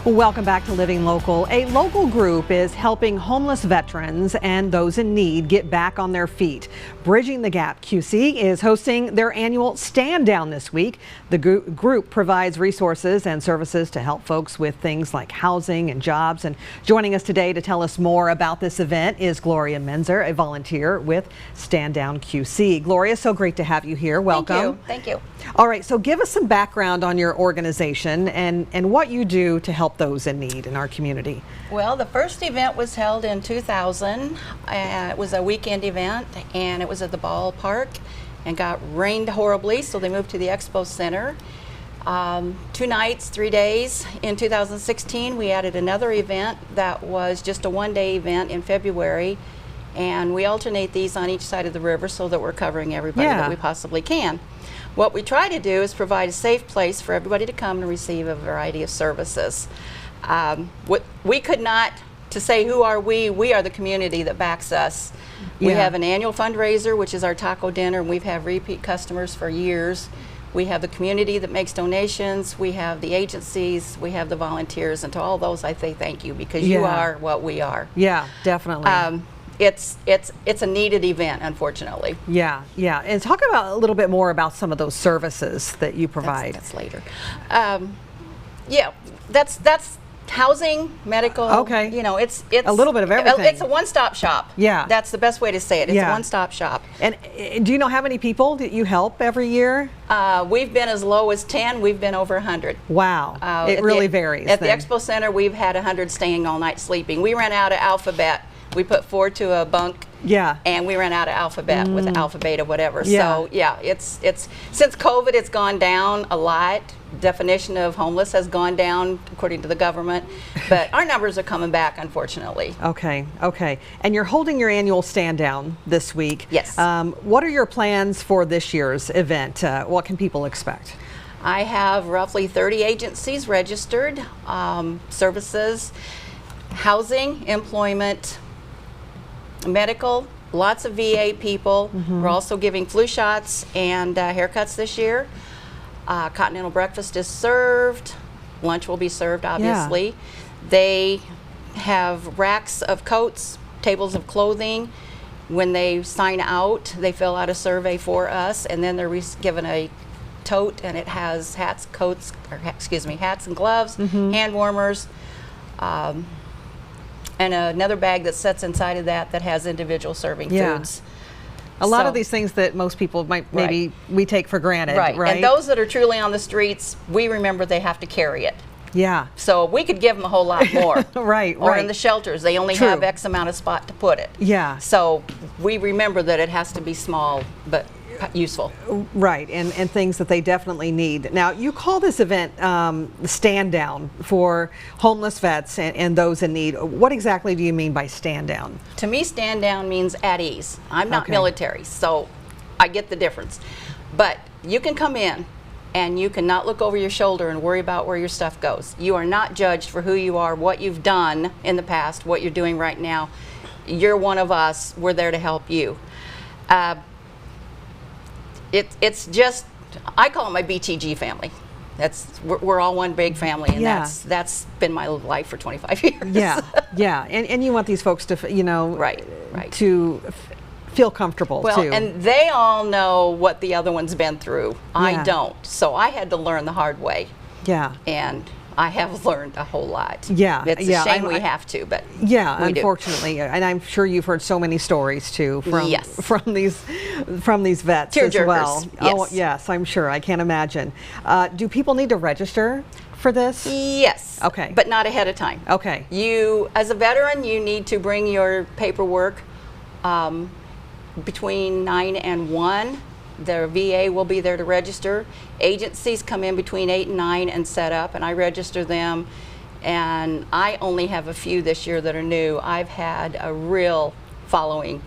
Welcome back to Living Local. A local group is helping homeless veterans and those in need get back on their feet. Bridging the Gap QC is hosting their annual Stand Down this week. The group provides resources and services to help folks with things like housing and jobs. And joining us today to tell us more about this event is Gloria Menzer, a volunteer with Stand Down QC. Gloria, so great to have you here. Welcome. Thank you. All right, so give us some background on your organization and what you do to help those in need in our community. Well, the first event was held in 2000. It was a weekend event, and it was at the ballpark and got rained horribly, so they moved to the Expo Center. 2 nights, 3 days. In 2016, we added another event that was just a one-day event in February, and we alternate these on each side of the river so that we're covering everybody that we possibly can. What we try to do is provide a safe place for everybody to come and receive a variety of services. We could not, to say who are we are the community that backs us. We have an annual fundraiser, which is our taco dinner, and we've had repeat customers for years. We have the community that makes donations, we have the agencies, we have the volunteers, and to all those I say thank you, because you are what we are. Yeah, definitely. It's a needed event, unfortunately. Yeah. And talk about a little bit more about some of those services that you provide. That's later. That's housing, medical. Okay. You know, it's a little bit of everything. It's a one-stop shop. Yeah. That's the best way to say it. It's a one-stop shop. And do you know how many people that you help every year? We've been as low as 10. We've been over 100. Wow. It really varies. At the Expo Center, we've had 100 staying all night sleeping. We ran out of alphabet. We put 4 to a bunk. Yeah. And we ran out of alphabet with the alpha, beta, whatever. Yeah. So yeah, it's since COVID, it's gone down a lot. Definition of homeless has gone down according to the government, but our numbers are coming back, unfortunately. Okay. And you're holding your annual Stand Down this week. Yes. What are your plans for this year's event? What can people expect? I have roughly 30 agencies registered, services, housing, employment, medical, lots of VA people. We're also giving flu shots and haircuts this year. Continental breakfast is served. Lunch will be served, obviously. Yeah. They have racks of coats, tables of clothing. When they sign out, they fill out a survey for us, and then they're given a tote, and it has hats, hats and gloves, hand warmers, and another bag that sits inside of that has individual serving foods. A lot of these things that most people might maybe we take for granted, right? And those that are truly on the streets, we remember they have to carry it. Yeah. So we could give them a whole lot more. Right. Or in the shelters, they only have X amount of spot to put it. Yeah. So we remember that it has to be small but useful. Right, and things that they definitely need. Now, you call this event Stand Down for homeless vets and those in need. What exactly do you mean by Stand Down? To me, Stand Down means at ease. I'm not military, so I get the difference. But you can come in and you cannot look over your shoulder and worry about where your stuff goes. You are not judged for who you are, what you've done in the past, what you're doing right now. You're one of us. We're there to help you. It's just, I call it my BTG family. We're all one big family, and that's been my life for 25 years. Yeah, and you want these folks to, to feel comfortable too. Well, and they all know what the other one's been through. I don't, so I had to learn the hard way. Yeah. And I have learned a whole lot. Yeah, it's a shame we have to, but unfortunately, and I'm sure you've heard so many stories too from these vets as well. Yes. Oh yes, I'm sure. I can't imagine. Do people need to register for this? Yes. Okay. But not ahead of time. Okay. You, as a veteran, you need to bring your paperwork between 9 and 1. The VA will be there to register. Agencies come in between 8 and 9 and set up, and I register them. And I only have a few this year that are new. I've had a real following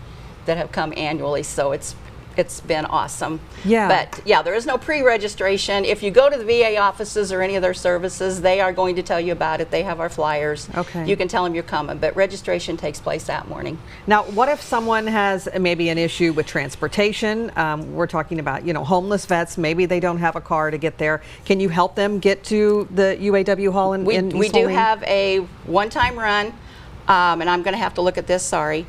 that have come annually, so it's it's been awesome. Yeah. But yeah, there is no pre-registration. If you go to the VA offices or any of their services, they are going to tell you about it. They have our flyers. Okay. You can tell them you're coming, but registration takes place that morning. Now, what if someone has maybe an issue with transportation? We're talking about, homeless vets. Maybe they don't have a car to get there. Can you help them get to the UAW hall in East We do Moline? have a one-time run, and I'm going to have to look at this, sorry.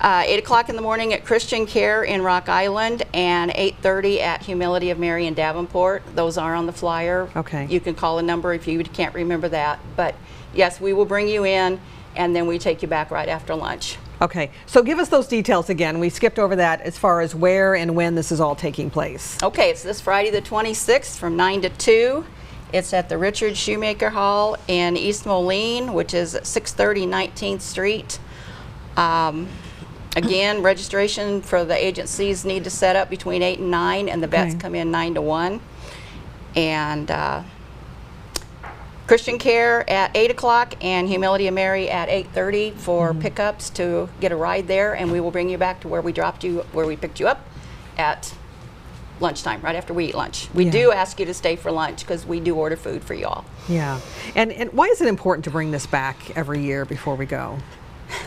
8 o'clock in the morning at Christian Care in Rock Island and 8:30 at Humility of Mary in Davenport. Those are on the flyer. Okay. You can call a number if you can't remember that. But yes, we will bring you in and then we take you back right after lunch. Okay, so give us those details again. We skipped over that as far as where and when this is all taking place. Okay, it's this Friday the 26th from 9 to 2. It's at the Richard Shoemaker Hall in East Moline, which is 630 19th Street. Again, registration for the agencies need to set up between 8 and 9, and the vets Okay. come in 9 to 1. And Christian Care at 8 o'clock and Humility of Mary at 8:30 for pickups to get a ride there, and we will bring you back to where we picked you up at lunchtime, right after we eat lunch. We Yeah. do ask you to stay for lunch because we do order food for y'all. Yeah, and why is it important to bring this back every year before we go?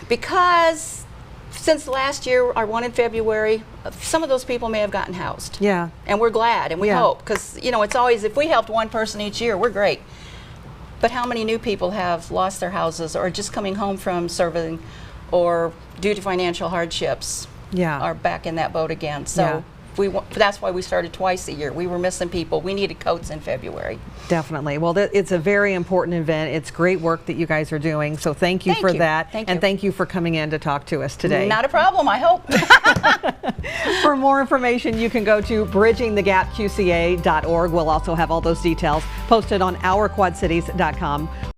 Because since last year, our one in February, some of those people may have gotten housed. Yeah. And we're glad, and we Yeah. hope, because it's always, if we helped one person each year, we're great. But how many new people have lost their houses or just coming home from serving or due to financial hardships Yeah. are back in that boat again? So Yeah. that's why we started twice a year. We were missing people. We needed coats in February. Definitely. Well, it's a very important event. It's great work that you guys are doing. So thank you for that. Thank and you. thank you for coming in to talk to us today. Not a problem, I hope. For more information, you can go to bridgingthegapqca.org. We'll also have all those details posted on ourquadcities.com.